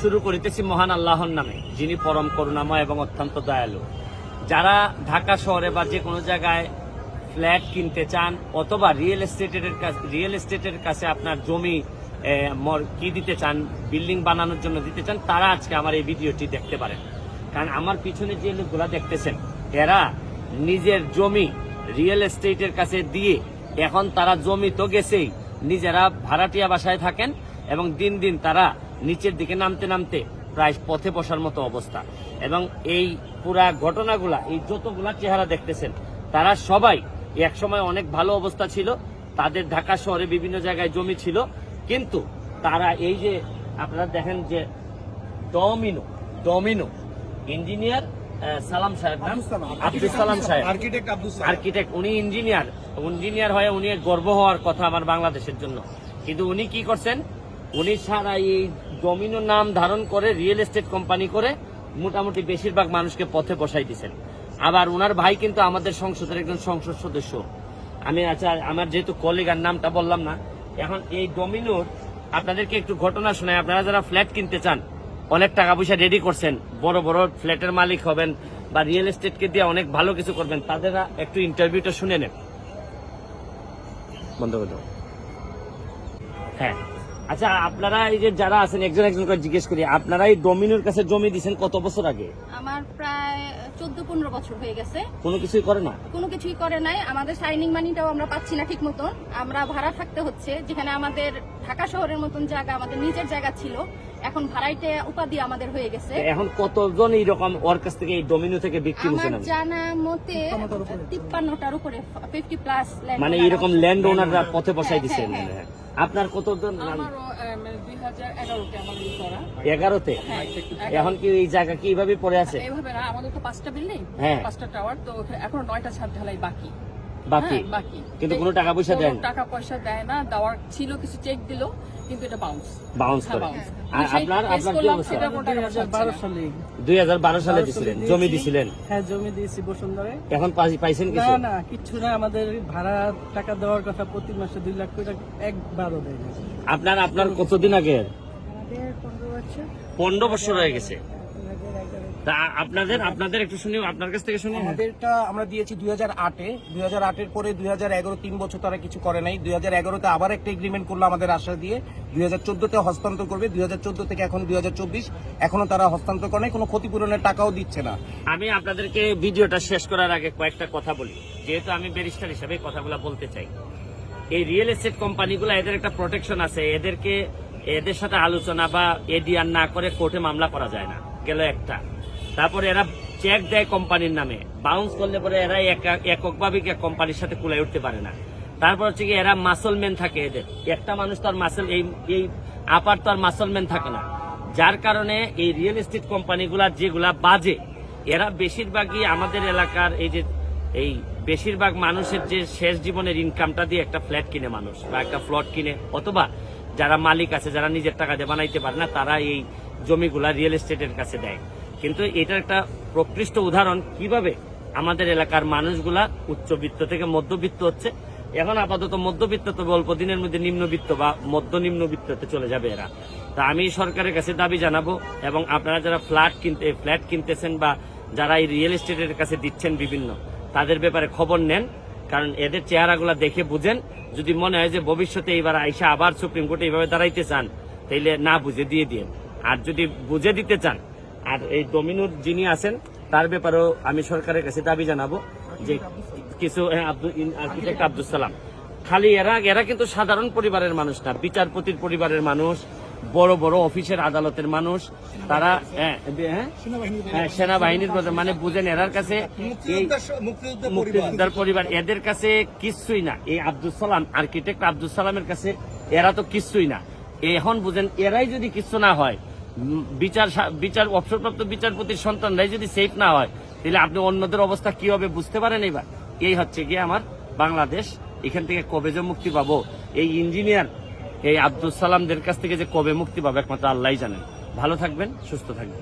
শুরু করিতেছি মহান আল্লাহর নামে, যিনি পরম করুণাময় এবং অত্যন্ত দয়ালু। যারা ঢাকা শহরে বা যে কোনো জায়গায় ফ্ল্যাট কিনতে চান অথবা রিয়েল এস্টেটের কাছে আপনার জমি কি দিতে চান, বিল্ডিং বানানোর জন্য দিতে চান, তারা আজকে আমার এই ভিডিওটি দেখতে পারেন। কারণ আমার পিছনে যে লোকগুলা দেখতেছেন, এরা নিজের জমি রিয়েল এস্টেটের কাছে দিয়ে এখন তারা জমি তো গেছেই, নিজেরা ভাড়াটিয়া বাসায় থাকেন এবং দিন দিন তারা নিচের দিকে নামতে নামতে প্রায় পথে বসার মতো অবস্থা। এবং এই পুরা ঘটনাগুলা, এই যতগুলা চেহারা দেখতেছেন, তারা সবাই একসময় অনেক ভালো অবস্থা ছিল, তাদের ঢাকা শহরে বিভিন্ন জায়গায় জমি ছিল, কিন্তু তারা এই যে আপনারা দেখেন যে ডমিনো ইঞ্জিনিয়ার সালাম সাহেব, আব্দুল সালাম সাহেব, আর্কিটেক্ট, উনি ইঞ্জিনিয়ার হয়ে উনি গর্ব হওয়ার কথা আমার বাংলাদেশের জন্য। কিন্তু উনি কি করছেন, উনি সারা এই ডমিনো নাম ধারণ করে রিয়েল এস্টেট কোম্পানি করে মোটামুটি বেশিরভাগ মানুষকে পথে বসাই দিচ্ছেন। আবার ওনার ভাই কিন্তু আমাদের সংসদের একজন সংসদ সদস্য। আমি আচ্ছা, আমার যেহেতু কলিগার নামটা বললাম না, এখন এই ডমিনোর আপনাদেরকে একটু ঘটনা শোনায়। আপনারা যারা ফ্ল্যাট কিনতে চান, অনেক টাকা পয়সা রেডি করছেন, বড় বড় ফ্ল্যাটের মালিক হবেন বা রিয়েল এস্টেটকে দিয়ে অনেক ভালো কিছু করবেন, তাদেরা একটু ইন্টারভিউটা শুনে নেন। বন্ধ করে দাও। হ্যাঁ, আচ্ছা, আপনারা এই যে যারা আছেন একজন একজন করে জিজ্ঞেস করি, আপনারা এই ডমিনোর কাছে জমি দিয়েছেন কত বছর আগে? আমার প্রায় 14-15 বছর হয়ে গেছে। কোনো কিছুই করে না? কোনো কিছুই করে নাই। আমাদের সাইনিং মানিটাও আমরা পাচ্ছি না ঠিক মতন, আমরা ভাড়া থাকতে হচ্ছে। যেখানে আমাদের ঢাকা শহরের মতন জায়গা, আমাদের নিজের জায়গা ছিল, এখন ভাড়াইতে উপাধি আমাদের হয়ে গেছে। এখন কতজন এইরকম ওর কাছ থেকে এই ডমিনো থেকে বিক্রি হয়েছে? আমার জানা মতে 53টার উপরে, 50+ মানে এইরকম ল্যান্ড ওনাররা পথে বসাই দিচ্ছেন। আপনার কতজন? 11তে। এখন কি এই জায়গা কি এইভাবে পড়ে আছে? এইভাবে না, আমাদের তো 5টা বিল্ডিং, 5টা টাওয়ার, তো এখন 9টা ছাদ ঢালাই বাকি। কিন্তু কোনো টাকা পয়সা দেয় না? টাকা পয়সা দেয় না, দেওয়ার ছিল, কিছু চেক দিল, কিন্তু এটা বাউন্স করে। আর আপনার কি অবস্থা? 2012 সালে দিছিলেন, জমি দিছিলেন? হ্যাঁ, জমি দিয়েছি বসুন্ধরায়। এখন পাইছেন কিছু? না, কিচ্ছু না। আমাদের ভাড়া টাকা দেওয়ার কথা, প্রতি মাসে 2 লাখ টাকা একবারও দেয় না। আপনার কতদিন আগে? আমাদের 15 বছর। 15 বছর হয়ে গেছে। আপনাদের একটু শুনি, আপনার কাছ থেকে শুনি। আমাদেরটা আমরা দিয়েছি 2008-এ। 2008-এর পরে 2011, 3 বছর তারা কিছু করে নাই। 2011-তে আবার একটা এগ্রিমেন্ট করলো আমাদের আশ্বাস দিয়ে, 2014-তে হস্তান্তর করবে। 2014 থেকে এখন 2024, এখনো তারা হস্তান্তর করে নাই, কোনো ক্ষতিপূরণের টাকাও দিচ্ছে না। আমি আপনাদেরকে ভিডিওটা শেষ করার আগে কয়েকটা কথা বলি, যেহেতু আমি ব্যারিস্টার হিসেবে কথাগুলো বলতে চাই। এই রিয়েল এস্টেট কোম্পানিগুলো, এদের একটা প্রোটেকশন আছে, এদের সাথে আলোচনা বা এডিআর না করে কোর্টে মামলা করা যায় না, গেল একটা। তারপরে এরা চেক দেয় কোম্পানির নামে, বাউন্স করলে পরে এরা এককভাবে কোম্পানির সাথে কুলাই উঠতে পারে না। তারপর হচ্ছে কি, এরা মাসলম্যান থাকে, এদের একটা মানুষ তার মাসল, এই আপার তো আর মাসলম্যান থাকে না, যার কারণে এই রিয়েল এস্টেট কোম্পানিগুলার যেগুলা বাজে, এরা বেশিরভাগই আমাদের এলাকার এই বেশিরভাগ মানুষের যে শেষ জীবনের ইনকামটা দিয়ে একটা ফ্ল্যাট কিনে মানুষ, বা একটা প্লট কিনে, অথবা যারা মালিক আছে, যারা নিজের টাকা দিয়ে বানাইতে পারে না, তারা এই জমিগুলা রিয়েল এস্টেটের কাছে দেয়। কিন্তু এটার একটা প্রকৃষ্ট উদাহরণ কিভাবে আমাদের এলাকার মানুষগুলা উচ্চবিত্ত থেকে মধ্যবিত্ত হচ্ছে। এখন আপাতত মধ্যবিত্ত, তবে অল্প দিনের মধ্যে নিম্নবিত্ত বা নিম্নবিত্ততে চলে যাবে এরা। তা আমি সরকারের কাছে দাবি জানাবো, এবং আপনারা যারা ফ্ল্যাট কিনতেছেন বা যারা এই রিয়েল এস্টেটের কাছে দিচ্ছেন বিভিন্ন, তাদের ব্যাপারে খবর নেন। কারণ এদের চেহারাগুলা দেখে বুঝেন, যদি মনে হয় যে ভবিষ্যতে এইবার আইসা আবার সুপ্রিম কোর্টে এইভাবে দাঁড়াইতে চান, তাইলে না বুঝে দিয়ে দিন। আর যদি বুঝে দিতে চান, আর এই ডমিনোর যিনি আছেন তার ব্যাপারেও আমি সরকারের কাছে দাবি জানাবো যে কিছু আর্কিটেক্ট আব্দুল সালাম, খালি এরা কিন্তু সাধারণ পরিবারের মানুষ না, বিচারপতির পরিবারের মানুষ, বড় বড় অফিসের আদালতের মানুষ, তারা সেনাবাহিনীর মানে বুঝেন, এরার কাছে মুক্তিযোদ্ধার পরিবার, এদের কাছে কিচ্ছুই না। এই আব্দুল সালাম, আর্কিটেক্ট আব্দুল সালামের কাছে এরা তো কিচ্ছুই না। এখন বুঝেন, এরাই যদি কিচ্ছু না হয়, অবসরপ্রাপ্ত বিচারপতির সন্তানরাই যদি সেফ না হয়, তাহলে আপনি অন্যদের অবস্থা কি হবে বুঝতে পারেন। এবার এই হচ্ছে গিয়ে আমার বাংলাদেশ। এখান থেকে কবে যে মুক্তি পাবো, এই ইঞ্জিনিয়ার এই আব্দুল সালামদের কাছ থেকে যে কবে মুক্তি পাবো, একমাত্র আল্লাহই জানেন। ভালো থাকবেন, সুস্থ থাকবেন।